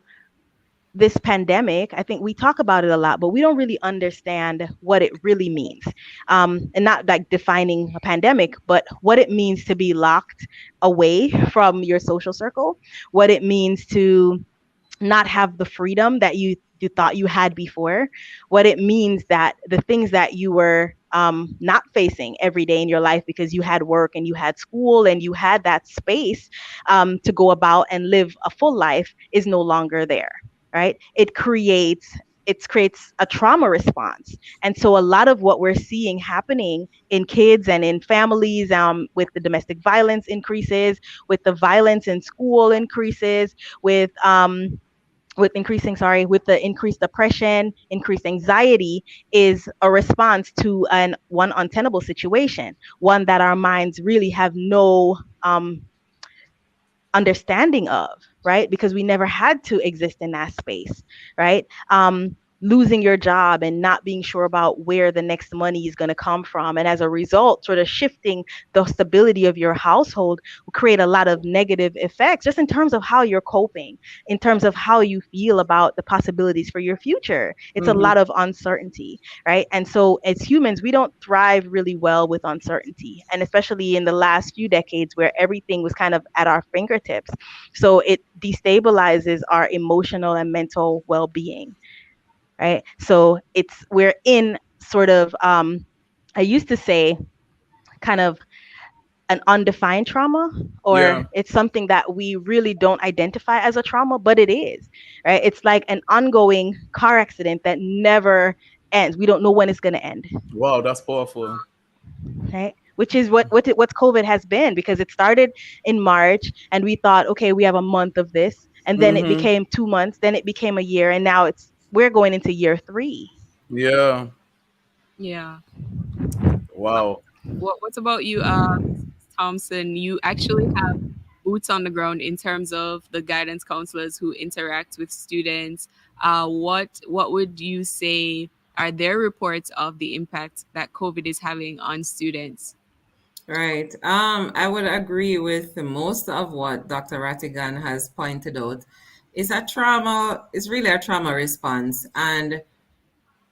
this pandemic, I think we talk about it a lot, but we don't really understand what it really means. And not like defining a pandemic, but what it means to be locked away from your social circle, what it means to not have the freedom that you thought you had before, what it means that the things that you were not facing every day in your life because you had work and you had school and you had that space to go about and live a full life is no longer there, right? It creates a trauma response. And so a lot of what we're seeing happening in kids and in families, with the domestic violence increases, with the violence in school increases, with with the increased depression, increased anxiety, is a response to an one untenable situation, one that our minds really have no understanding of, right? Because we never had to exist in that space, right? Losing your job and not being sure about where the next money is going to come from. And as a result, sort of shifting the stability of your household will create a lot of negative effects just in terms of how you're coping, in terms of how you feel about the possibilities for your future. It's a lot of uncertainty, right? And so as humans, we don't thrive really well with uncertainty. And especially in the last few decades where everything was kind of at our fingertips. So it destabilizes our emotional and mental well-being, right? So we're in sort of I used to say kind of an undefined trauma, or
Yeah.
it's something that we really don't identify as a trauma, but it is, right? It's like an ongoing car accident that never ends. We don't know when it's going to end,
Wow, that's powerful.
right? Which is what COVID has been, because it started in March and we thought, okay, we have a month of this, and then it became 2 months, then it became a year, and now we're going into year 3.
Yeah.
Yeah.
Wow.
What about you, Thompson? You actually have boots on the ground in terms of the guidance counselors who interact with students. What would you say are their reports of the impact that COVID is having on students?
Right. I would agree with most of what Dr. Rattigan has pointed out. It's really a trauma response. And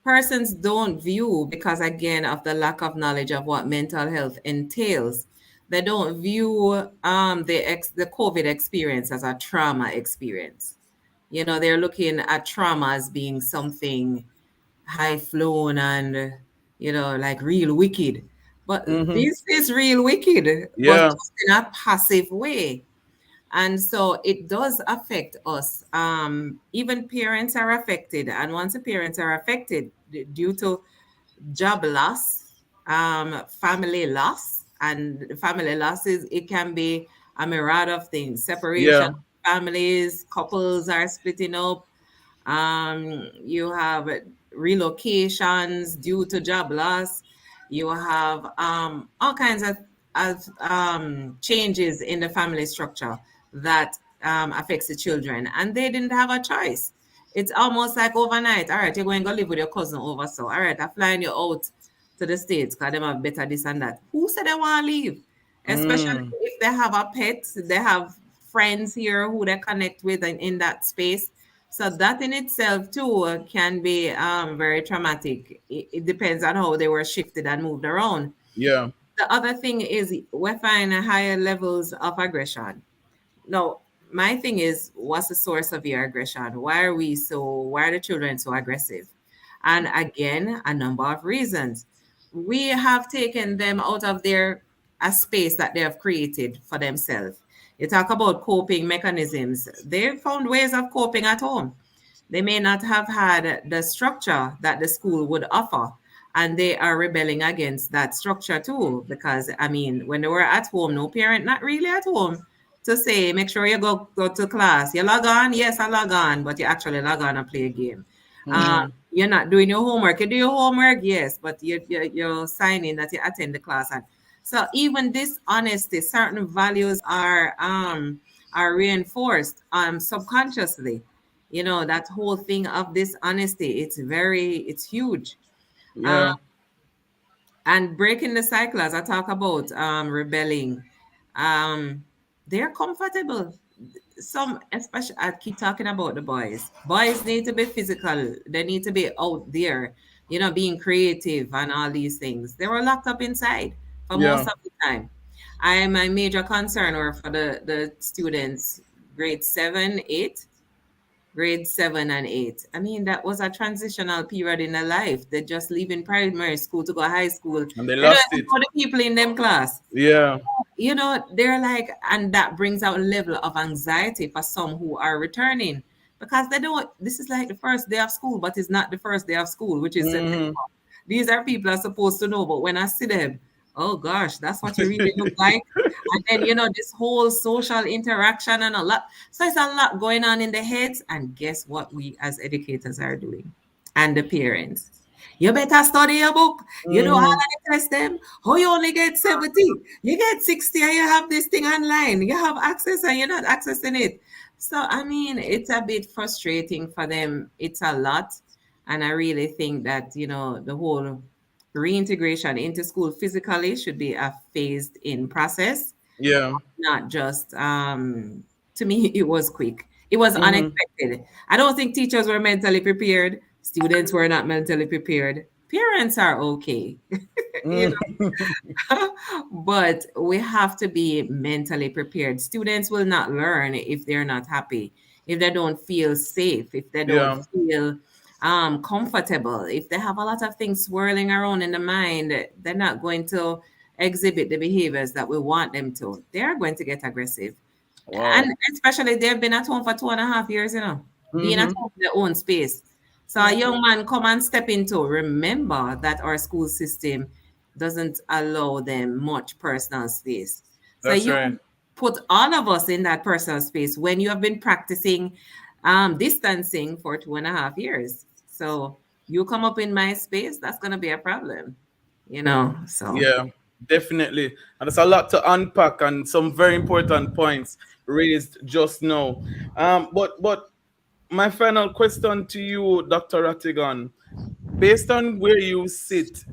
persons don't view, because again, of the lack of knowledge of what mental health entails, they don't view the COVID experience as a trauma experience. They're looking at trauma as being something high flown and like real wicked. But this is real wicked, but
Yeah.
just in a passive way. And so it does affect us. Even parents are affected. And once the parents are affected due to job loss, family loss, and family losses, it can be a myriad of things. Separation
Yeah.
of families, couples are splitting up. You have relocations due to job loss. You have all kinds of changes in the family structure that affects the children, and they didn't have a choice. It's almost like overnight. All right, you're going to go live with your cousin over, so all right, I'm flying you out to the States because they have better this and that. Who said they want to leave? Especially if they have a pet, they have friends here who they connect with in that space. So that in itself too can be very traumatic. It depends on how they were shifted and moved around.
Yeah.
The other thing is we find higher levels of aggression. No, my thing is, what's the source of your aggression? Why are the children so aggressive? And again, a number of reasons. We have taken them out of a space that they have created for themselves. You talk about coping mechanisms. They found ways of coping at home. They may not have had the structure that the school would offer, and they are rebelling against that structure too. Because I mean, when they were at home, no parent, not really at home, to say, make sure you go to class. You log on, yes, I log on, but you actually log on and play a game. You're not doing your homework. You do your homework, yes, but you're signing that you attend the class. And so even this honesty, certain values are reinforced subconsciously. That whole thing of this honesty, it's huge.
Yeah.
And breaking the cycle, as I talk about rebelling, they're comfortable. Some, especially, I keep talking about the boys. Boys need to be physical. They need to be out there, being creative and all these things. They were locked up inside for most
Yeah.
of the time. My major concern were for the students, grade 7, 8, grade 7 and 8. I mean, that was a transitional period in their life. They're just leaving primary school to go high school.
And they
They don't
lost
even
it.
know the people in them class.
Yeah.
They're like, and that brings out a level of anxiety for some who are returning, because they don't, this is like the first day of school, but it's not the first day of school, which is September. These are people are supposed to know, but when I see them, Oh gosh, that's what you really look like. And then, this whole social interaction and a lot. So it's a lot going on in the heads. And guess what we as educators are doing? And the parents. You better study your book. You know how
Mhm.
to test them. Oh, you only get 70. You get 60 and you have this thing online. You have access and you're not accessing it. So, I mean, it's a bit frustrating for them. It's a lot. And I really think that, the whole reintegration into school physically should be a phased in process,
Yeah.
not just to me it was quick. It was
Mhm.
unexpected. I don't think teachers were mentally prepared. Students were not mentally prepared. Parents are okay. you
Mm.
but we have to be mentally prepared. Students will not learn if they're not happy, if they don't feel safe, if they don't
Yeah.
feel comfortable, if they have a lot of things swirling around in the mind, they're not going to exhibit the behaviors that we want them to. They're going to get aggressive. And
Wow.
especially they've been at home for 2.5 years, being at
Mhm.
home in their own space. So a
Yeah.
young man come and step into, remember that our school system doesn't allow them much personal space. So
That's
you
right.
put all of us in that personal space when you have been practicing distancing for 2.5 years. So you come up in my space, that's gonna be a problem. So
Yeah, definitely. And there's a lot to unpack and some very important points raised just now. But my final question to you, Dr. Rattigan, based on where you sit,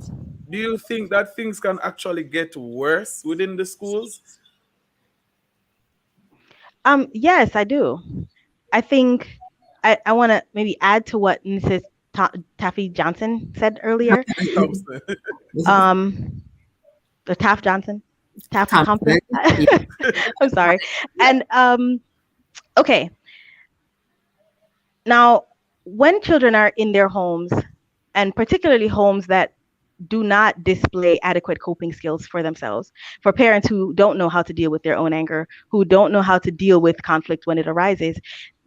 do you think that things can actually get worse within the schools?
Yes, I do. I think I want to maybe add to what Mrs. Taffy Johnson said earlier.
Thompson.
Um, the Taft Johnson, Taft
Thompson.
Thompson. I'm sorry. And okay, now when children are in their homes, and particularly homes that do not display adequate coping skills for themselves, for parents who don't know how to deal with their own anger, who don't know how to deal with conflict when it arises,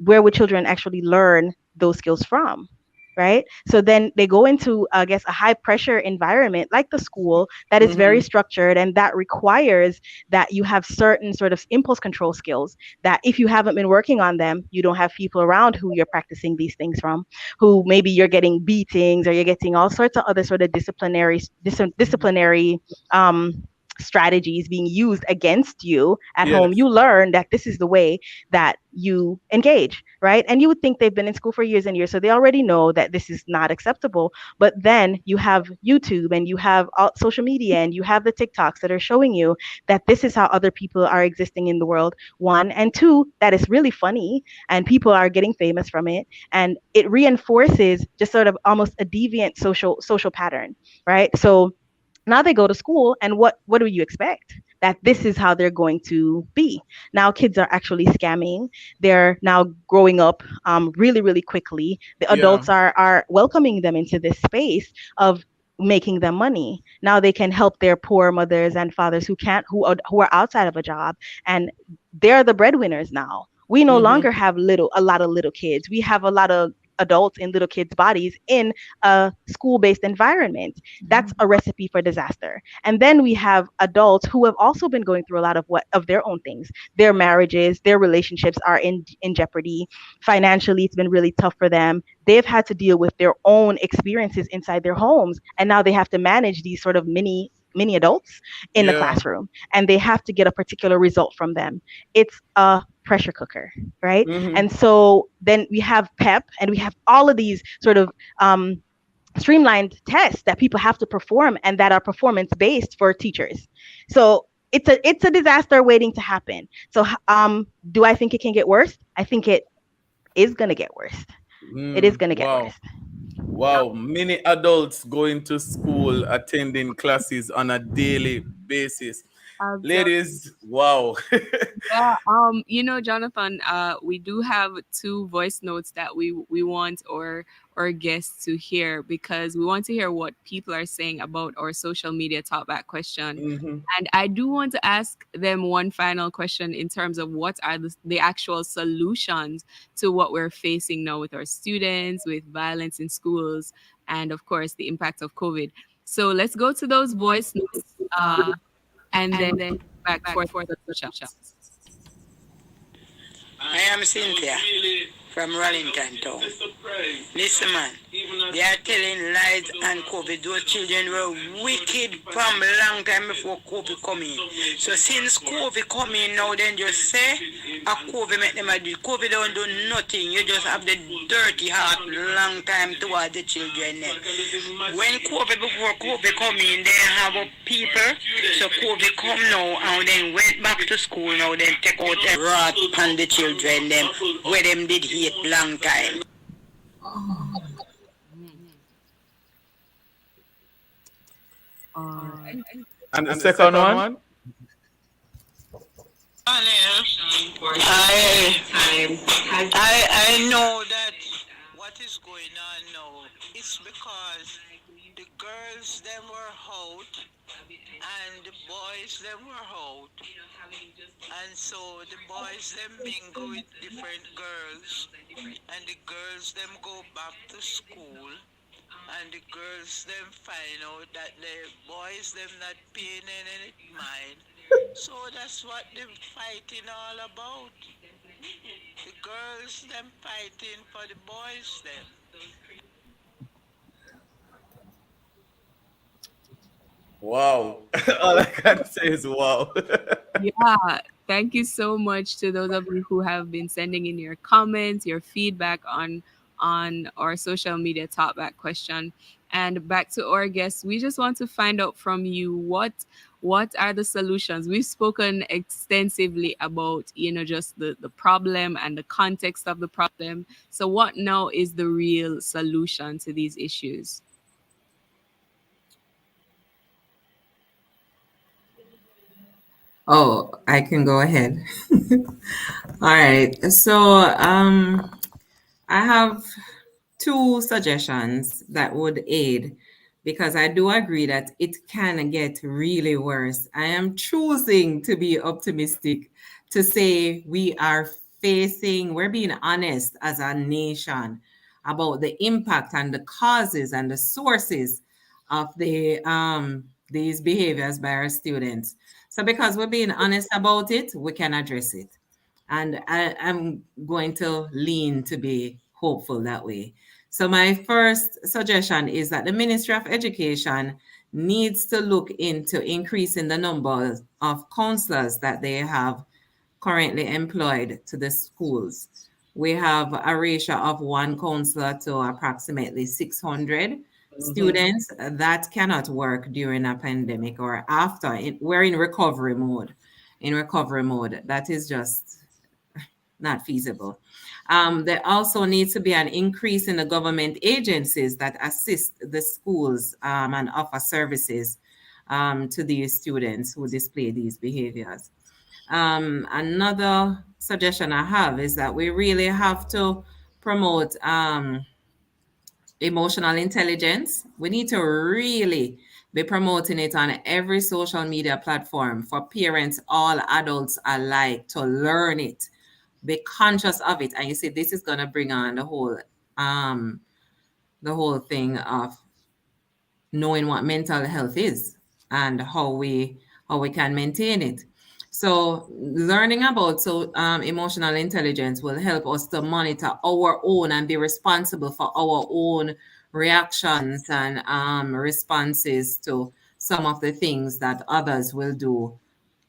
where would children actually learn those skills from? Right. So then they go into, I guess, a high pressure environment like the school that is very
Mhm.
structured and that requires that you have certain sort of impulse control skills that if you haven't been working on them, you don't have people around who you're practicing these things from, who maybe you're getting beatings or you're getting all sorts of other sort of disciplinary um, strategies being used against you at home.
Yes.
You learn that this is the way that you engage, right? And you would think they've been in school for years and years, so they already know that this is not acceptable. But then you have YouTube and you have social media and you have the TikToks that are showing you that this is how other people are existing in the world. One, and two, that is really funny and people are getting famous from it, and it reinforces just sort of almost a deviant social pattern, right? So now they go to school and what do you expect, that this is how they're going to be? Now kids are actually scamming, they're now growing up really really quickly, the
Yeah.
adults are welcoming them into this space of making them money. Now they can help their poor mothers and fathers who can't, who are outside of a job, and they're the breadwinners now. We no
Mhm.
longer have a lot of little kids, we have a lot of adults in little kids bodies in a school-based environment. That's a recipe for disaster. And then we have adults who have also been going through a lot of what of their own things. Their marriages, their relationships are in jeopardy. Financially, it's been really tough for them. They've had to deal with their own experiences inside their homes, and now they have to manage these sort of mini adults in the
Yeah.
classroom, and they have to get a particular result from them. It's a pressure cooker, right?
Mhm.
And so then we have PEP, and we have all of these sort of streamlined tests that people have to perform and that are performance based for teachers. So it's a disaster waiting to happen. So do I think it can get worse? I think it is going to get worse. It is going to get
Wow.
worse.
Wow, many adults going to school, attending classes on a daily basis. Ladies, wow.
Yeah, Jonathan, we do have two voice notes that we want our guests to hear, because we want to hear what people are saying about our social media talkback question.
Mhm.
And I do want to ask them one final question in terms of what are the actual solutions to what we're facing now with our students, with violence in schools, and of course the impact of COVID. So let's go to those voice notes, and then back for the solutions.
I am Cynthia from Rollington Town. Listen, man, they are telling lies and COVID. Those children were wicked from a long time before COVID come in. So since COVID come in now, then just say, a COVID make them do. COVID don't do nothing. You just have the dirty heart long time towards the children. Then. When COVID, before COVID come in, they have a people. So COVID come now and then went back to school now, then take out the wrath on the children them, where them did hate long time.
And the second one?
I know that what is going on now is because the girls them were out and the boys them were out, and so the boys them mingle with different girls and the girls them go back to school and the girls them find out that the boys them not paying any mind. So that's what the fighting all about. The girls them fighting for the boys them.
Wow. All I can say is wow.
Yeah, thank you so much to those of you who have been sending in your comments, your feedback on our social media talkback question. And back to our guests, we just want to find out from you what are the solutions. We've spoken extensively about, just the problem and the context of the problem. So what now is the real solution to these issues?
Oh, I can go ahead. All right. So I have two suggestions that would aid, because I do agree that it can get really worse. I am choosing to be optimistic, to say we're being honest as a nation about the impact and the causes and the sources of these behaviors by our students. So because we're being honest about it, we can address it. And I'm going to lean to be hopeful that way. So my first suggestion is that the Ministry of Education needs to look into increasing the number of counselors that they have currently employed to the schools. We have a ratio of one counselor to approximately 600 students. That cannot work during a pandemic or after. We're in recovery mode. That is just not feasible. There also needs to be an increase in the government agencies that assist the schools and offer services to these students who display these behaviors. Another suggestion I have is that we really have to promote emotional intelligence. We need to really be promoting it on every social media platform for parents, all adults alike, to learn it, be conscious of it. And you see, this is going to bring on the whole thing of knowing what mental health is and how we can maintain it. So learning about emotional intelligence will help us to monitor our own and be responsible for our own reactions and responses to some of the things that others will do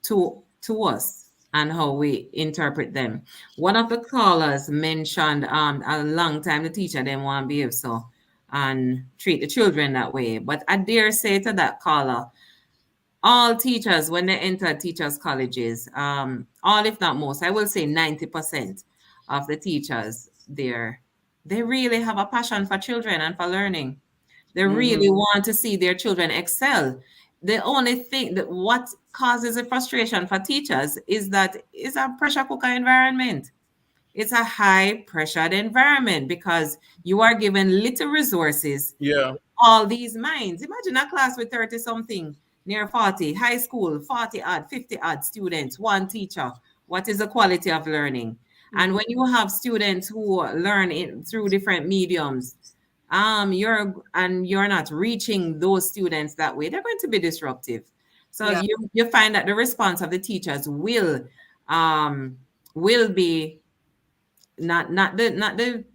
to us and how we interpret them. One of the callers mentioned a long time the teacher didn't want to behave so and treat the children that way. But I dare say to that caller, all teachers, when they enter teachers' colleges, all if not most, I will say 90% of the teachers there, they really have a passion for children and for learning. They really want to see their children excel. The only thing that what causes a frustration for teachers is that it's a pressure cooker environment. It's a high pressured environment because you are given little resources.
Yeah.
All these minds. Imagine a class with 30 something, near 40, high school, 40 odd, 50 odd students, one teacher. What is the quality of learning? And when you have students who learn through different mediums, you're not reaching those students that way, they're going to be disruptive. So
Yeah.
you find that the response of the teachers will be not the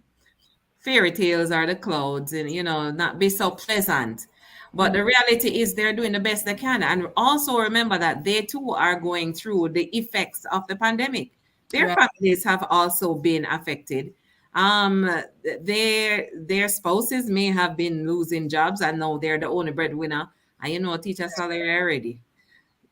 fairy tales or the clouds, and not be so pleasant. But the reality is they're doing the best they can. And also remember that they too are going through the effects of the pandemic. Their
Right.
families have also been affected. Um, their spouses may have been losing jobs, and now they're the only breadwinner. And teacher salary already.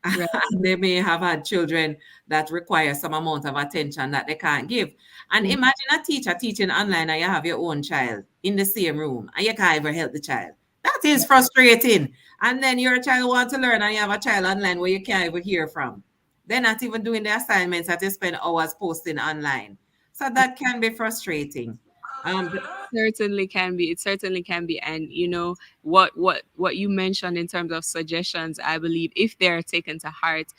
Right.
They may have had children that require some amount of attention that they can't give. And imagine a teacher teaching online and you have your own child in the same room and you can't ever help the child. That is frustrating. And then your child wants to learn and you have a child online where you can't even hear from. They're not even doing the assignments that they spend hours posting online. So that can be frustrating. But
Certainly can be. It certainly can be. And what you mentioned in terms of suggestions, I believe if they're taken to heart,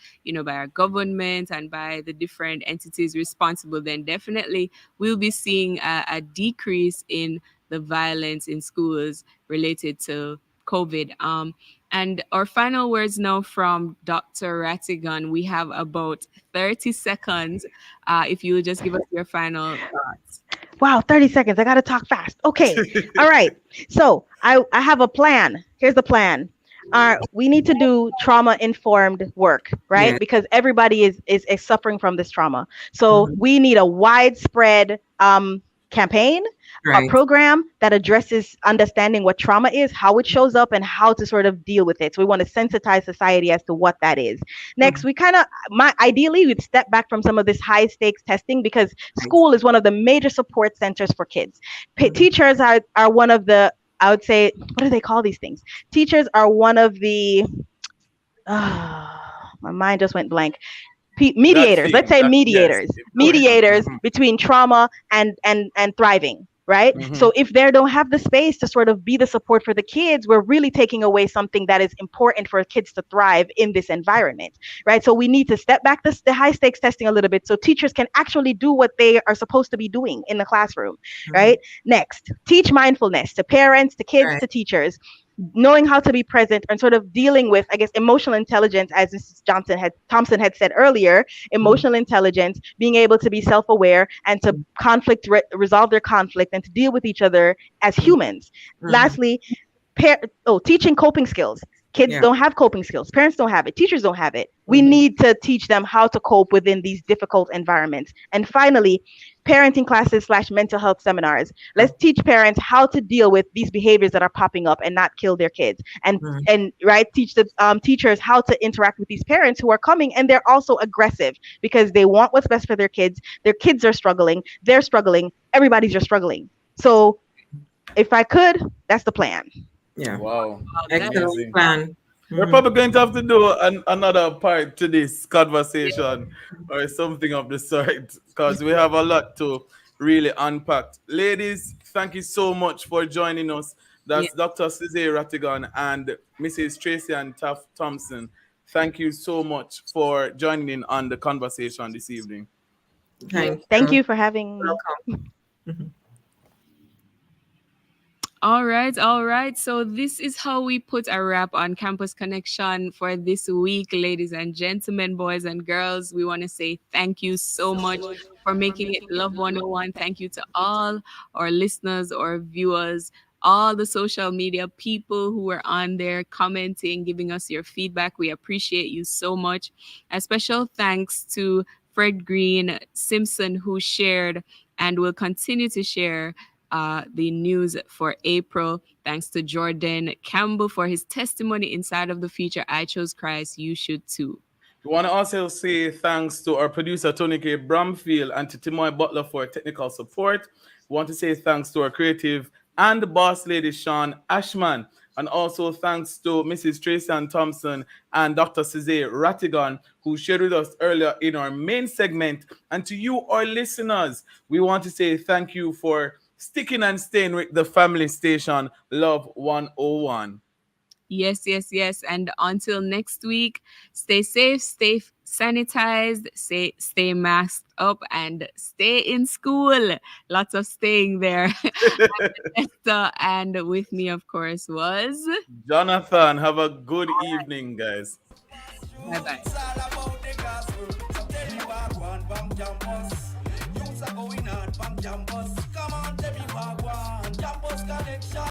by our government and by the different entities responsible, then definitely we'll be seeing a decrease in the violence in schools related to COVID. And our final words now from Dr. Rattigan. We have about 30 seconds. If you would just give us your final thoughts.
Wow, 30 seconds. I got to talk fast. Okay. All right. So I have a plan. Here's the plan. We need to do trauma informed work, right?
Yeah.
Because everybody is suffering from this trauma. So we need a widespread campaign, a
Right.
program that addresses understanding what trauma is, how it shows up, and how to sort of deal with it. So we want to sensitize society as to what that is. Next, we kind of, ideally, we'd step back from some of this high stakes testing because school is one of the major support centers for kids. Teachers are one of the, I would say, what do they call these things? Teachers are one of the, my mind just went blank. Mediators, let's say mediators between trauma and thriving, right? So if they don't have the space to sort of be the support for the kids, we're really taking away something that is important for kids to thrive in this environment, right? So we need to step back the high stakes testing a little bit so teachers can actually do what they are supposed to be doing in the classroom, right? Next, teach mindfulness to parents, to kids, to teachers, knowing how to be present and sort of dealing with, I guess, emotional intelligence, as Mrs. Thompson had said earlier, emotional intelligence, being able to be self-aware and to resolve their conflict and to deal with each other as humans. Lastly, teaching coping skills. Kids don't have coping skills. Parents don't have it. Teachers don't have it. We need to teach them how to cope within these difficult environments. And finally, parenting classes / mental health seminars. Let's teach parents how to deal with these behaviors that are popping up and not kill their kids. And teach the teachers how to interact with these parents who are coming and they're also aggressive because they want what's best for their kids. Their kids are struggling. They're struggling. Everybody's just struggling. So if I could, that's the plan.
Yeah.
Wow.
Excellent plan.
We're probably going to have to do another part to this conversation or something of the sort because we have a lot to really unpack. Ladies, thank you so much for joining us. That's Dr. Cesare Rattigan and Mrs. Tracy and Taft Thompson. Thank you so much for joining in on the conversation this evening.
Thank you for having me.
All right. So this is how we put a wrap on Campus Connection for this week, ladies and gentlemen, boys and girls. We want to say thank you so much for making it Love 101. Thank you to all our listeners or viewers, all the social media people who are on there commenting, giving us your feedback. We appreciate you so much. A special thanks to Fred Green Simpson, who shared and will continue to share the news for April. Thanks to Jordan Campbell for his testimony inside of the feature I Chose Christ, You Should Too.
We want to also say thanks to our producer, Tony K. Bramfield, and to Timoy Butler for technical support. We want to say thanks to our creative and boss lady, Sean Ashman. And also thanks to Mrs. Tracy Ann Thompson and Dr. Cesare Rattigan, who shared with us earlier in our main segment. And to you, our listeners, we want to say thank you for sticking and staying with the family station, Love 101.
Yes, yes, yes. And until next week, stay safe, stay sanitized, stay masked up, and stay in school. Lots of staying there. Esther, and with me, of course, was
Jonathan, have a good evening, guys.
bye bye.
It's all about the gospel. So tell me what one from campus. Youths are going on from campus. Come on, tell me what one campus connection.